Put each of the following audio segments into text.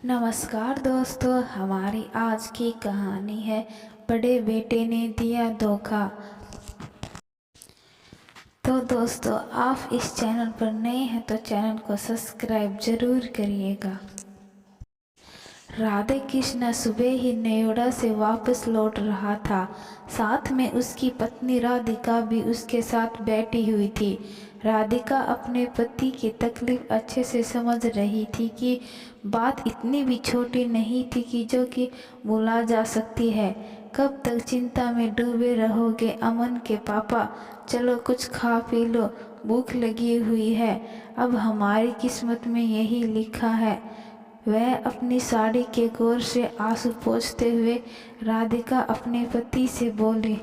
नमस्कार दोस्तों, हमारी आज की कहानी है बड़े बेटे ने दिया धोखा। तो दोस्तों, आप इस चैनल पर नए हैं तो चैनल को सब्सक्राइब जरूर करिएगा। राधे कृष्ण सुबह ही नोएडा से वापस लौट रहा था। साथ में उसकी पत्नी राधिका भी उसके साथ बैठी हुई थी। राधिका अपने पति की तकलीफ अच्छे से समझ रही थी कि बात इतनी भी छोटी नहीं थी कि जो कि भुला जा सकती है। कब तक चिंता में डूबे रहोगे अमन के पापा? चलो कुछ खा पी लो, भूख लगी हुई है। अब हमारी किस्मत में यही लिखा है। वह अपनी साड़ी के गोर से आंसू पोंछते हुए राधिका अपने पति से बोली,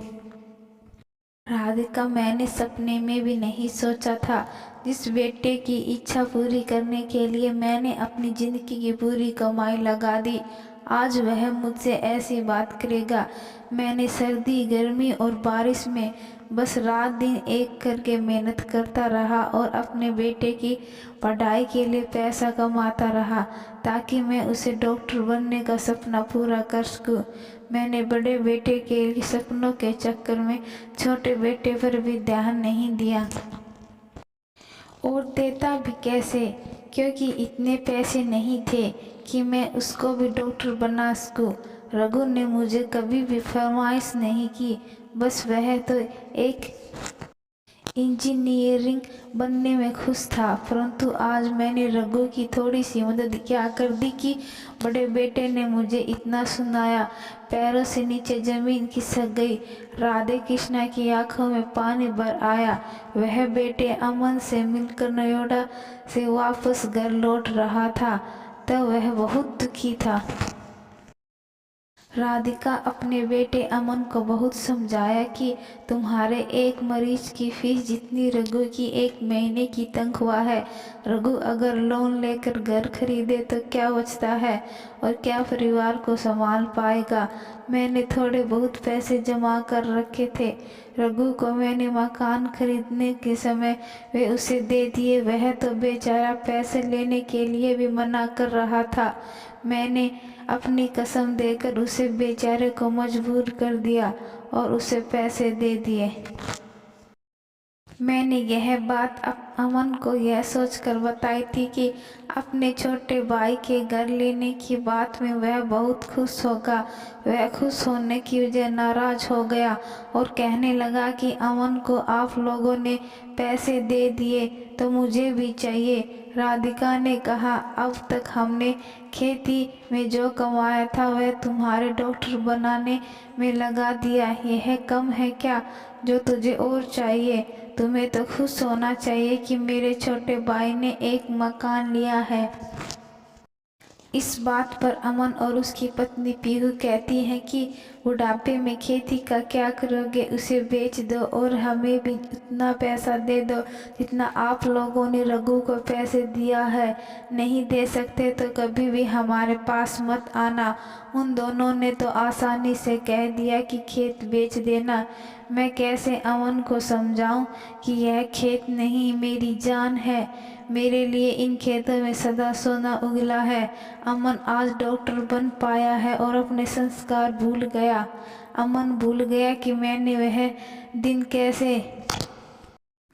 राधिका, मैंने सपने में भी नहीं सोचा था। जिस बेटे की इच्छा पूरी करने के लिए मैंने अपनी जिंदगी की पूरी कमाई लगा दी, आज वह मुझसे ऐसी बात करेगा। मैंने सर्दी गर्मी और बारिश में बस रात दिन एक करके मेहनत करता रहा और अपने बेटे की पढ़ाई के लिए पैसा कमाता रहा ताकि मैं उसे डॉक्टर बनने का सपना पूरा कर सकूं। मैंने बड़े बेटे के सपनों के चक्कर में छोटे बेटे पर भी ध्यान नहीं दिया, और देता भी कैसे, क्योंकि इतने पैसे नहीं थे कि मैं उसको भी डॉक्टर बना सकूं। रघु ने मुझे कभी भी फरमाइश नहीं की, बस वह तो एक इंजीनियरिंग बनने में खुश था। परंतु आज मैंने रघु की थोड़ी सी मदद क्या कर दी कि बड़े बेटे ने मुझे इतना सुनाया, पैरों से नीचे जमीन खिसक गई। राधे कृष्णा की आंखों में पानी भर आया। वह बेटे अमन से मिलकर नोएडा से वापस घर लौट रहा था, तब वह बहुत दुखी था। राधिका अपने बेटे अमन को बहुत समझाया कि तुम्हारे एक मरीज की फीस जितनी रघु की एक महीने की तनख्वाह है। रघु अगर लोन लेकर घर खरीदे तो क्या बचता है और क्या परिवार को संभाल पाएगा। मैंने थोड़े बहुत पैसे जमा कर रखे थे। रघु को मैंने मकान खरीदने के समय वे उसे दे दिए। वह तो बेचारा पैसे लेने के लिए भी मना कर रहा था। मैंने अपनी कसम देकर उसे बेचारे को मजबूर कर दिया और उसे पैसे दे दिए। मैंने यह बात अमन को यह सोचकर बताई थी कि अपने छोटे भाई के घर लेने की बात में वह बहुत खुश होगा। वह खुश होने की वजह नाराज हो गया और कहने लगा कि अमन को आप लोगों ने पैसे दे दिए तो मुझे भी चाहिए। राधिका ने कहा, अब तक हमने खेती में जो कमाया था वह तुम्हारे डॉक्टर बनाने में लगा दिया। यह कम है क्या जो तुझे और चाहिए? तुम्हें तो खुश होना चाहिए कि मेरे छोटे भाई ने एक मकान लिया है। इस बात पर अमन और उसकी पत्नी पीहू कहती हैं कि बुढ़ापे में खेती का क्या करोगे, उसे बेच दो और हमें भी उतना पैसा दे दो जितना आप लोगों ने रघु को पैसे दिया है। नहीं दे सकते तो कभी भी हमारे पास मत आना। उन दोनों ने तो आसानी से कह दिया कि खेत बेच देना। मैं कैसे अमन को समझाऊं कि यह खेत नहीं मेरी जान है। मेरे लिए इन खेतों में सदा सोना उगला है। अमन आज डॉक्टर बन पाया है और अपने संस्कार भूल गया। अमन भूल गया कि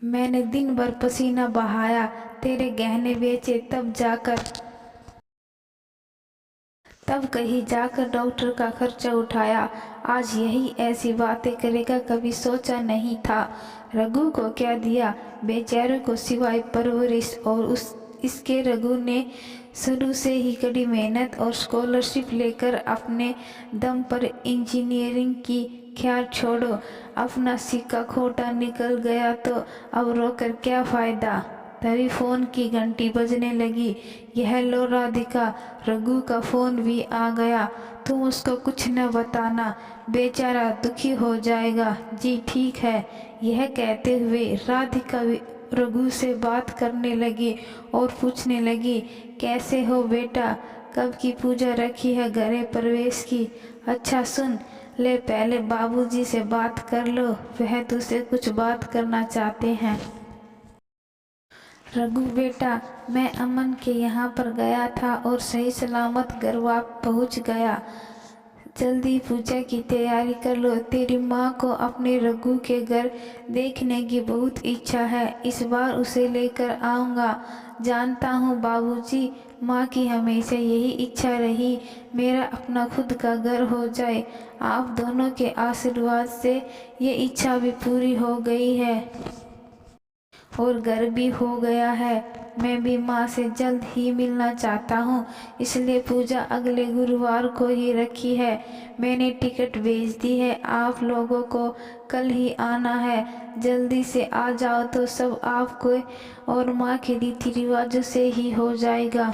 मैंने दिन भर पसीना बहाया, तेरे गहने बेचे, तब कहीं जाकर डॉक्टर का खर्चा उठाया। आज यही ऐसी बातें करेगा, कभी सोचा नहीं था। रघु को क्या दिया बेचारे को सिवाय परवरिश, और इसके रघु ने शुरू से ही कड़ी मेहनत और स्कॉलरशिप लेकर अपने दम पर इंजीनियरिंग की। ख्याल छोड़ो, अपना सिक्का खोटा निकल गया तो अब रोकर क्या फायदा। तभी फोन की घंटी बजने लगी। यह लो राधिका, रघु का फोन भी आ गया। तुम उसको कुछ न बताना, बेचारा दुखी हो जाएगा। जी ठीक है। यह कहते हुए राधिका रघु से बात करने लगी और पूछने लगी, कैसे हो बेटा, कब की पूजा रखी है गृह प्रवेश की? अच्छा सुन ले, पहले बाबूजी से बात कर लो, वह तुझसे कुछ बात करना चाहते हैं। रघु बेटा, मैं अमन के यहाँ पर गया था और सही सलामत घर पहुँच गया। जल्दी पूजा की तैयारी कर लो। तेरी माँ को अपने रघु के घर देखने की बहुत इच्छा है। इस बार उसे लेकर आऊँगा। जानता हूँ बाबूजी, माँ की हमेशा यही इच्छा रही, मेरा अपना खुद का घर हो जाए। आप दोनों के आशीर्वाद से ये इच्छा भी पूरी हो गई है और घर भी हो गया है। मैं भी माँ से जल्द ही मिलना चाहता हूँ, इसलिए पूजा अगले गुरुवार को ही रखी है। मैंने टिकट भेज दी है। आप लोगों को कल ही आना है। जल्दी से आ जाओ तो सब आपको और माँ के रीति रिवाजों से ही हो जाएगा।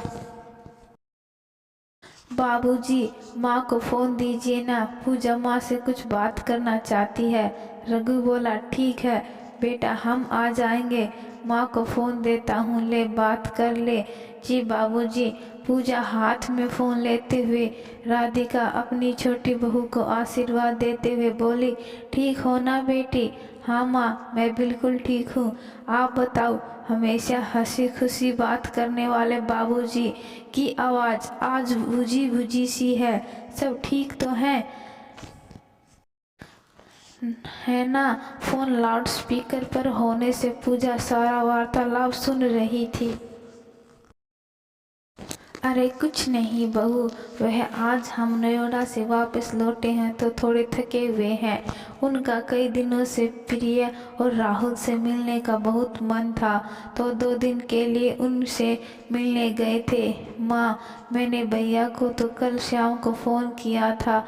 बाबूजी, माँ को फ़ोन दीजिए ना, पूजा माँ से कुछ बात करना चाहती है। रघु बोला, ठीक है बेटा, हम आ जाएंगे। माँ को फ़ोन देता हूँ, ले बात कर ले। जी बाबूजी। पूजा हाथ में फ़ोन लेते हुए राधिका अपनी छोटी बहू को आशीर्वाद देते हुए बोली, ठीक हो ना बेटी? हाँ माँ, मैं बिल्कुल ठीक हूँ। आप बताओ? हमेशा हंसी खुशी बात करने वाले बाबूजी की आवाज़ आज बुझी बुझी सी है। सब ठीक तो है ना? फोन लाउड स्पीकर पर होने से पूजा सारा वार्तालाप सुन रही थी। अरे कुछ नहीं बहू, वह आज हम नोएडा से वापस लौटे हैं तो थोड़े थके हुए हैं। उनका कई दिनों से प्रिया और राहुल से मिलने का बहुत मन था तो 2 दिन के लिए उनसे मिलने गए थे। माँ, मैंने भैया को तो कल शाम को फ़ोन किया था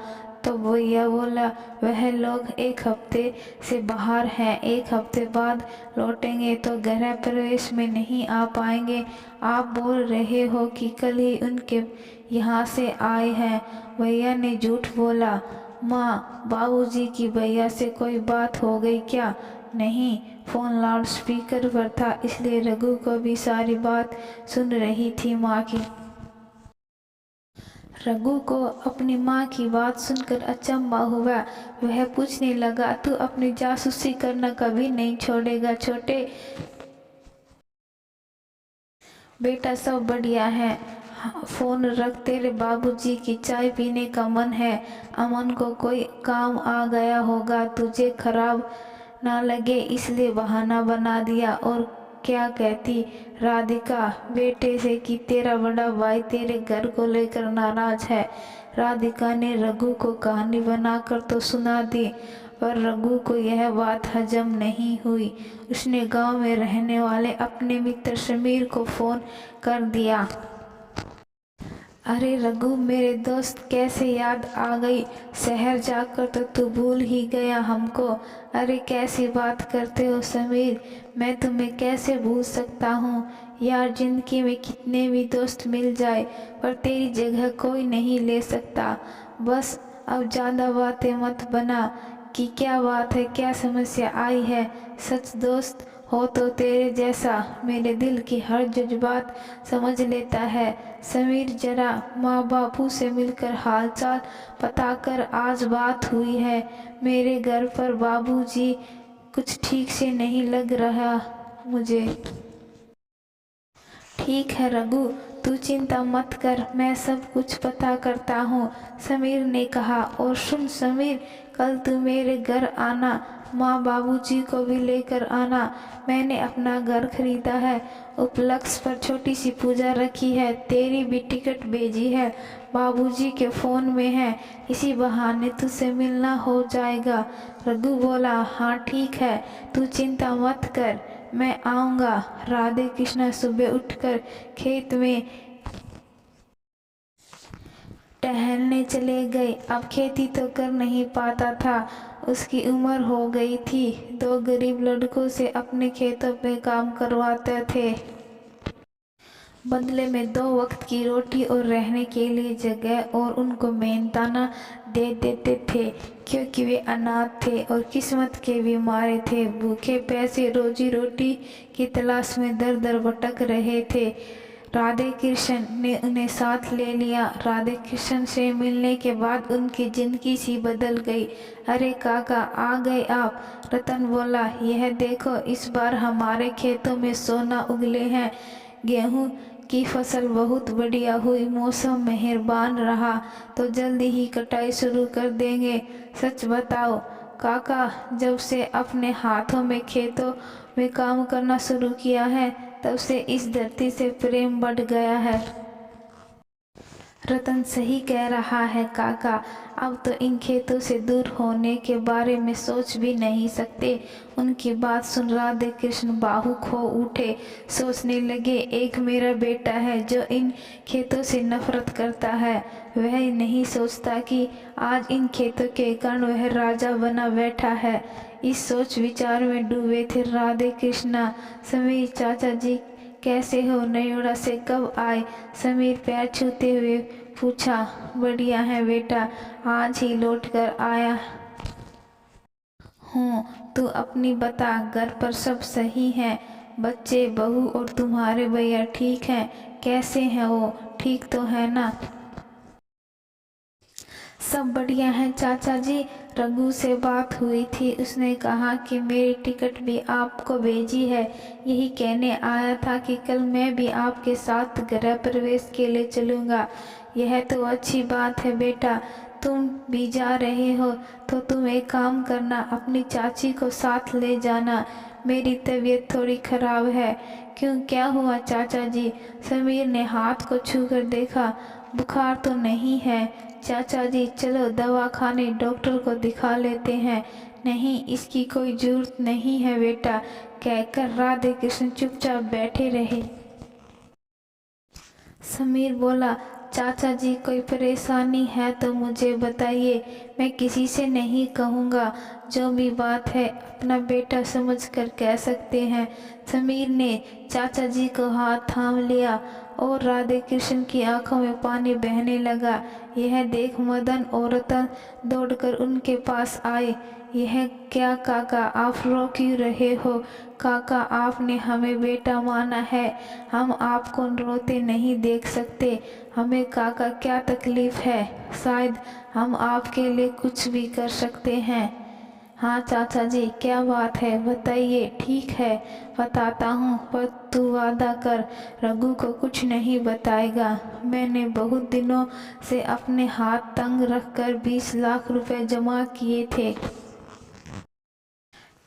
तो भैया बोला वह लोग 1 हफ्ते से बाहर हैं, 1 हफ्ते बाद लौटेंगे तो गृह प्रवेश में नहीं आ पाएंगे। आप बोल रहे हो कि कल ही उनके यहाँ से आए हैं। भैया ने झूठ बोला। माँ, बाबूजी की भैया से कोई बात हो गई क्या? नहीं, फ़ोन लाउड स्पीकर पर था इसलिए रघु को भी सारी बात सुन रही थी माँ की। रघु को अपनी माँ की बात सुनकर अचंभा हुआ। वह पूछने लगा, तू अपनी जासूसी करना कभी नहीं छोड़ेगा छोटे? बेटा सब बढ़िया है। फ़ोन रख, तेरे बाबूजी की चाय पीने का मन है। अमन को कोई काम आ गया होगा, तुझे खराब ना लगे इसलिए बहाना बना दिया। और क्या कहती राधिका बेटे से कि तेरा बड़ा भाई तेरे घर को लेकर नाराज है। राधिका ने रघु को कहानी बनाकर तो सुना दी पर रघु को यह बात हजम नहीं हुई। उसने गांव में रहने वाले अपने मित्र समीर को फ़ोन कर दिया। अरे रघु, मेरे दोस्त, कैसे याद आ गई? शहर जाकर तो तू भूल ही गया हमको। अरे कैसी बात करते हो समीर, मैं तुम्हें कैसे भूल सकता हूँ यार। ज़िंदगी में कितने भी दोस्त मिल जाए पर तेरी जगह कोई नहीं ले सकता। बस अब ज़्यादा बातें मत बना कि क्या बात है, क्या समस्या आई है। सच दोस्त हो तो तेरे जैसा मेरे दिल की हर जज्बात समझ लेता है। समीर, जरा माँ बापू से मिलकर हालचाल पता कर। आज बात हुई है मेरे घर पर बाबूजी कुछ ठीक से नहीं लग रहा मुझे। ठीक है रघु, तू चिंता मत कर, मैं सब कुछ पता करता हूँ, समीर ने कहा। और सुन समीर, कल तू मेरे घर आना, माँ बाबूजी को भी लेकर आना। मैंने अपना घर खरीदा है, उपलक्ष्य पर छोटी सी पूजा रखी है। तेरी भी टिकट भेजी है, बाबूजी के फ़ोन में है। इसी बहाने तुझसे मिलना हो जाएगा। रघु बोला, हाँ ठीक है, तू चिंता मत कर, मैं आऊँगा। राधे कृष्णा सुबह उठकर खेत में टहलने चले गए। अब खेती तो कर नहीं पाता था, उसकी उम्र हो गई थी। 2 गरीब लड़कों से अपने खेतों में काम करवाते थे। बदले में 2 वक्त की रोटी और रहने के लिए जगह और उनको मेहनताना दे देते थे क्योंकि वे अनाथ थे और किस्मत के भी मारे थे। भूखे पैसे रोजी रोटी की तलाश में दर दर भटक रहे थे। राधे कृष्ण ने उन्हें साथ ले लिया। राधे कृष्ण से मिलने के बाद उनकी जिंदगी सी बदल गई। अरे काका, आ गए आप? रतन बोला, यह देखो, इस बार हमारे खेतों में सोना उगले हैं। गेहूं की फसल बहुत बढ़िया हुई। मौसम मेहरबान रहा तो जल्दी ही कटाई शुरू कर देंगे। सच बताओ काका, जब से अपने हाथों में खेतों में काम करना शुरू किया है, तब से इस धरती से प्रेम बढ़ गया है। रतन सही कह रहा है काका, अब तो इन खेतों से दूर होने के बारे में सोच भी नहीं सकते। उनकी बात सुन राधे कृष्ण भावुक हो उठे। सोचने लगे, एक मेरा बेटा है जो इन खेतों से नफरत करता है। वह नहीं सोचता कि आज इन खेतों के कारण वह राजा बना बैठा है। इस सोच विचार में डूबे थे राधे कृष्णा। समीर चाचा जी कैसे हो? नयोड़ा से कब आए? समीर पैर छूते हुए पूछा। बढ़िया है बेटा, आज ही लौट कर आया हूँ। तू अपनी बता, घर पर सब सही है? बच्चे, बहू और तुम्हारे भैया ठीक हैं? कैसे हैं वो? ठीक तो है ना? सब बढ़िया है चाचा जी। रघु से बात हुई थी, उसने कहा कि मेरी टिकट भी आपको भेजी है। यही कहने आया था कि कल मैं भी आपके साथ गृह प्रवेश के लिए चलूँगा। यह तो अच्छी बात है बेटा, तुम भी जा रहे हो तो तुम एक काम करना, अपनी चाची को साथ ले जाना। मेरी तबीयत थोड़ी खराब है। क्यों, क्या हुआ चाचा जी? समीर ने हाथ को छूकर देखा। बुखार तो नहीं है चाचा जी, चलो दवाखाने डॉक्टर को दिखा लेते हैं। नहीं, इसकी कोई जरूरत नहीं है बेटा, कहकर राधे कृष्ण चुपचाप बैठे रहे। समीर बोला, चाचा जी कोई परेशानी है तो मुझे बताइए, मैं किसी से नहीं कहूँगा। जो भी बात है अपना बेटा समझकर कह सकते हैं। समीर ने चाचा जी को हाथ थाम लिया और राधे कृष्ण की आंखों में पानी बहने लगा। यह देख मदन और रतन दौड़कर उनके पास आए। यह क्या काका, आप रो क्यों रहे हो? काका, आपने हमें बेटा माना है, हम आपको रोते नहीं देख सकते। हमें काका क्या तकलीफ है? शायद हम आपके लिए कुछ भी कर सकते हैं। हाँ चाचा जी, क्या बात है बताइए। ठीक है, बताता हूँ, पर तू वादा कर रघु को कुछ नहीं बताएगा। मैंने बहुत दिनों से अपने हाथ तंग रखकर 20 लाख रुपए जमा किए थे।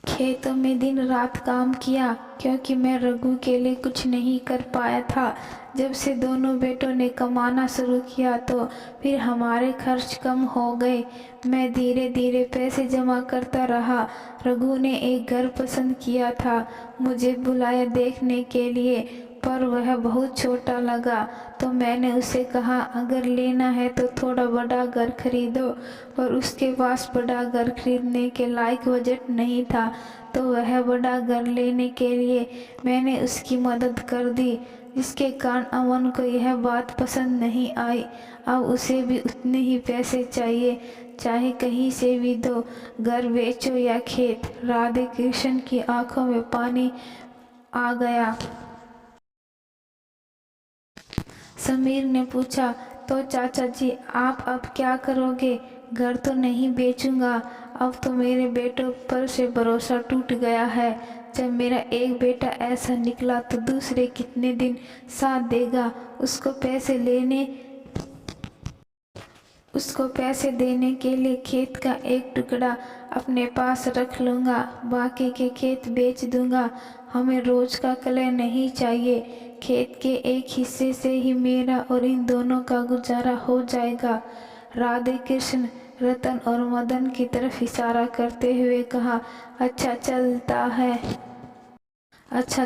खेतों में दिन रात काम किया, क्योंकि मैं रघु के लिए कुछ नहीं कर पाया था। जब से दोनों बेटों ने कमाना शुरू किया तो फिर हमारे खर्च कम हो गए। मैं धीरे धीरे पैसे जमा करता रहा। रघु ने एक घर पसंद किया था, मुझे बुलाया देखने के लिए, पर वह बहुत छोटा लगा। तो मैंने उसे कहा, अगर लेना है तो थोड़ा बड़ा घर खरीदो, पर उसके पास बड़ा घर खरीदने के लायक बजट नहीं था। तो वह बड़ा घर लेने के लिए मैंने उसकी मदद कर दी, जिसके कारण अमन को यह बात पसंद नहीं आई। अब उसे भी उतने ही पैसे चाहिए, चाहे कहीं से भी दो, घर बेचो या खेत। राधे कृष्ण की आंखों में पानी आ गया। समीर ने पूछा, तो चाचा जी आप अब क्या करोगे? घर तो नहीं बेचूंगा, अब तो मेरे बेटों पर से भरोसा टूट गया है। जब मेरा एक बेटा ऐसा निकला तो दूसरे कितने दिन साथ देगा? उसको पैसे देने के लिए खेत का एक टुकड़ा अपने पास रख लूँगा, बाकी के खेत बेच दूँगा। हमें रोज का कलह नहीं चाहिए। खेत के एक हिस्से से ही मेरा और इन दोनों का गुजारा हो जाएगा। राधे कृष्ण रतन और मदन की तरफ इशारा करते हुए कहा, अच्छा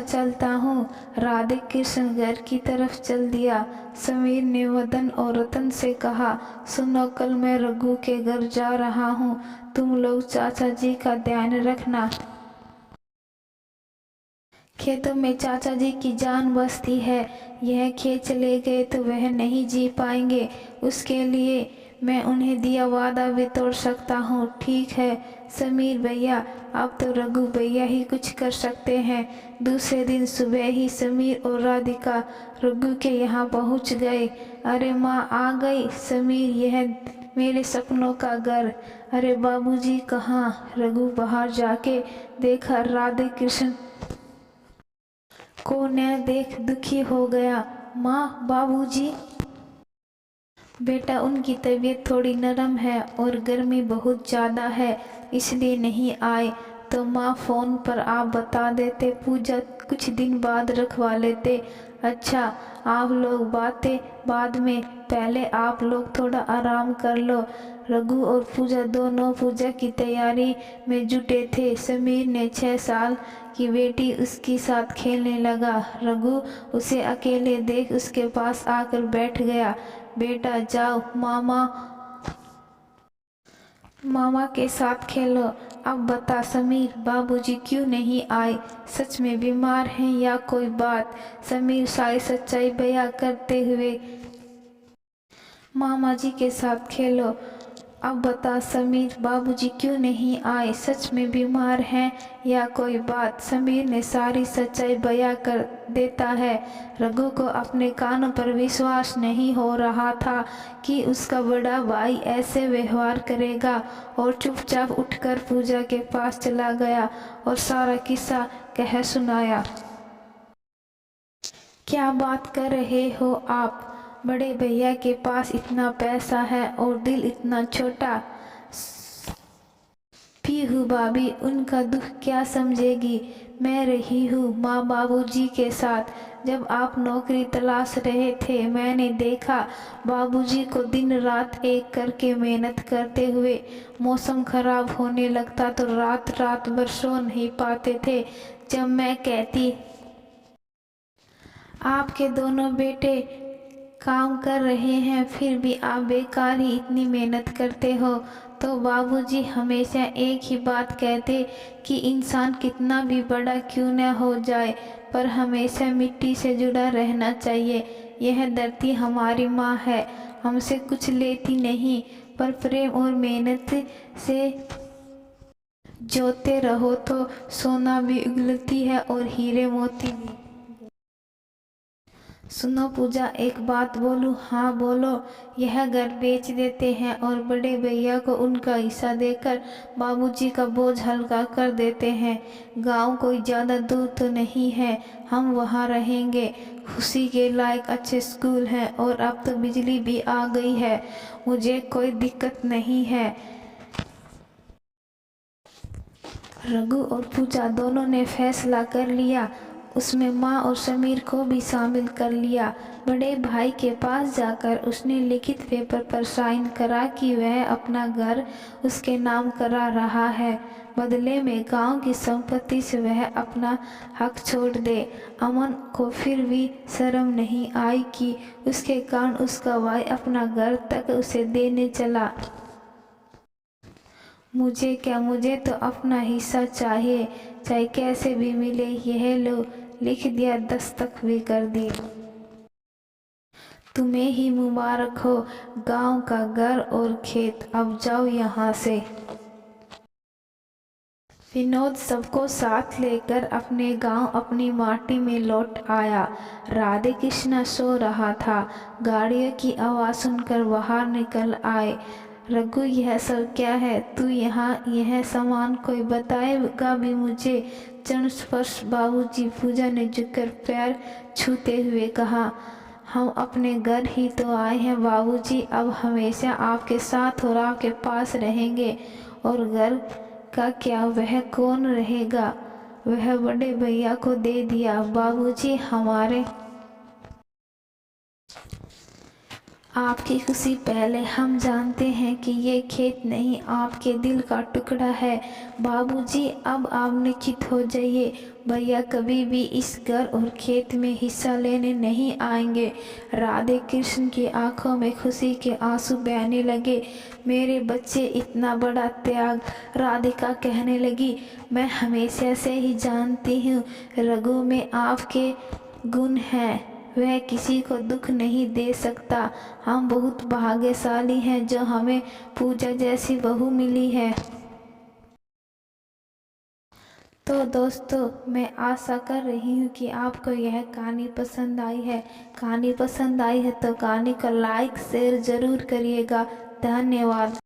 चलता हूँ। राधे कृष्ण घर की तरफ चल दिया। समीर ने मदन और रतन से कहा, सुनो, कल मैं रघु के घर जा रहा हूँ, तुम लोग चाचा जी का ध्यान रखना। खेतों में चाचा जी की जान बसती है, यह खेत चले गए तो वह नहीं जी पाएंगे। उसके लिए मैं उन्हें दिया वादा भी तोड़ सकता हूँ। ठीक है समीर भैया, अब तो रघु भैया ही कुछ कर सकते हैं। दूसरे दिन सुबह ही समीर और राधिका रघु के यहाँ पहुँच गए। अरे माँ आ गई समीर, यह मेरे सपनों का घर। अरे बाबूजी कहाँ? रघु बाहर जाके देखा राधे कृष्ण को न देख दुखी हो गया। माँ बाबूजी। बेटा उनकी तबीयत थोड़ी नरम है और गर्मी बहुत ज़्यादा है, इसलिए नहीं आए। तो माँ फ़ोन पर आप बता देते, पूजा कुछ दिन बाद रखवा लेते। अच्छा आप लोग बातें बाद में, पहले आप लोग थोड़ा आराम कर लो। रघु और पूजा दोनों पूजा की तैयारी में जुटे थे। समीर ने 6 साल की बेटी उसके साथ खेलने लगा। रघु उसे अकेले देख उसके पास आकर बैठ गया। बेटा जाओ मामा के साथ खेलो। अब बता समीर, बाबूजी क्यों नहीं आए? सच में बीमार हैं या कोई बात? समीर सारी सच्चाई बयां करते हुए, मामा जी के साथ खेलो। अब बता समीर, बाबूजी क्यों नहीं आए? सच में बीमार हैं या कोई बात? समीर ने सारी सच्चाई बयां कर देता है। रघु को अपने कानों पर विश्वास नहीं हो रहा था कि उसका बड़ा भाई ऐसे व्यवहार करेगा, और चुपचाप उठकर पूजा के पास चला गया और सारा किस्सा कह सुनाया। क्या बात कर रहे हो आप? बड़े भैया के पास इतना पैसा है और दिल इतना छोटा। पीहू भाभी उनका दुख क्या समझेगी? मैं रही हूँ माँ बाबूजी के साथ। जब आप नौकरी तलाश रहे थे, मैंने देखा बाबूजी को दिन रात एक करके मेहनत करते हुए। मौसम खराब होने लगता तो रात रात भर सो नहीं पाते थे। जब मैं कहती आपके दोनों बेटे काम कर रहे हैं, फिर भी आप बेकार ही इतनी मेहनत करते हो, तो बाबूजी हमेशा एक ही बात कहते कि इंसान कितना भी बड़ा क्यों न हो जाए, पर हमेशा मिट्टी से जुड़ा रहना चाहिए। यह धरती हमारी माँ है, हमसे कुछ लेती नहीं, पर प्रेम और मेहनत से जोते रहो तो सोना भी उगलती है और हीरे मोती भी। सुनो पूजा, एक बात बोलूं? हाँ बोलो। यह घर बेच देते हैं और बड़े भैया को उनका हिस्सा देकर बाबूजी का बोझ हल्का कर देते हैं। गांव कोई ज़्यादा दूर तो नहीं है, हम वहाँ रहेंगे। खुशी के लायक अच्छे स्कूल हैं और अब तो बिजली भी आ गई है, मुझे कोई दिक्कत नहीं है। रघु और पूजा दोनों ने फैसला कर लिया। उसमें माँ और समीर को भी शामिल कर लिया। बड़े भाई के पास जाकर उसने लिखित पेपर पर साइन करा कि वह अपना घर उसके नाम करा रहा है। बदले में गांव की संपत्ति से वह अपना हक छोड़ दे। अमन को फिर भी शर्म नहीं आई कि उसके कारण उसका भाई अपना घर तक उसे देने चला। मुझे क्या, मुझे तो अपना हिस्सा चाहिए, चाहे कैसे भी मिले। यह लो, लिख दिया, दस्तखत भी कर दी। तुम्हें ही मुबारक हो, गांव का घर और खेत। अब जाओ यहाँ से। विनोद सबको साथ लेकर अपने गांव, अपनी माटी में लौट आया। राधे कृष्ण सो रहा था। गाड़ियों की आवाज़ सुनकर बाहर निकल आए। रघु, यह सब क्या है? तू यहाँ, यह सामान कोई बताएगा भी मुझे? चरण स्पर्श बाबूजी, पूजा ने झुककर पैर छूते हुए कहा। हम अपने घर ही तो आए हैं बाबूजी, अब हमेशा आपके साथ और आपके पास रहेंगे। और घर का क्या, वह कौन रहेगा? वह बड़े भैया को दे दिया बाबूजी। हमारे आपकी खुशी पहले, हम जानते हैं कि ये खेत नहीं, आपके दिल का टुकड़ा है बाबूजी। अब आप निश्चित हो जाइए, भैया कभी भी इस घर और खेत में हिस्सा लेने नहीं आएंगे। राधे कृष्ण की आंखों में खुशी के आंसू बहने लगे। मेरे बच्चे, इतना बड़ा त्याग। राधिका कहने लगी, मैं हमेशा से ही जानती हूँ रघु में आपके गुण हैं। वह किसी को दुख नहीं दे सकता। हम बहुत भाग्यशाली हैं जो हमें पूजा जैसी बहू मिली है। तो दोस्तों, मैं आशा कर रही हूँ कि आपको यह कहानी पसंद आई है। कहानी पसंद आई है तो कहानी को लाइक शेयर ज़रूर करिएगा। धन्यवाद।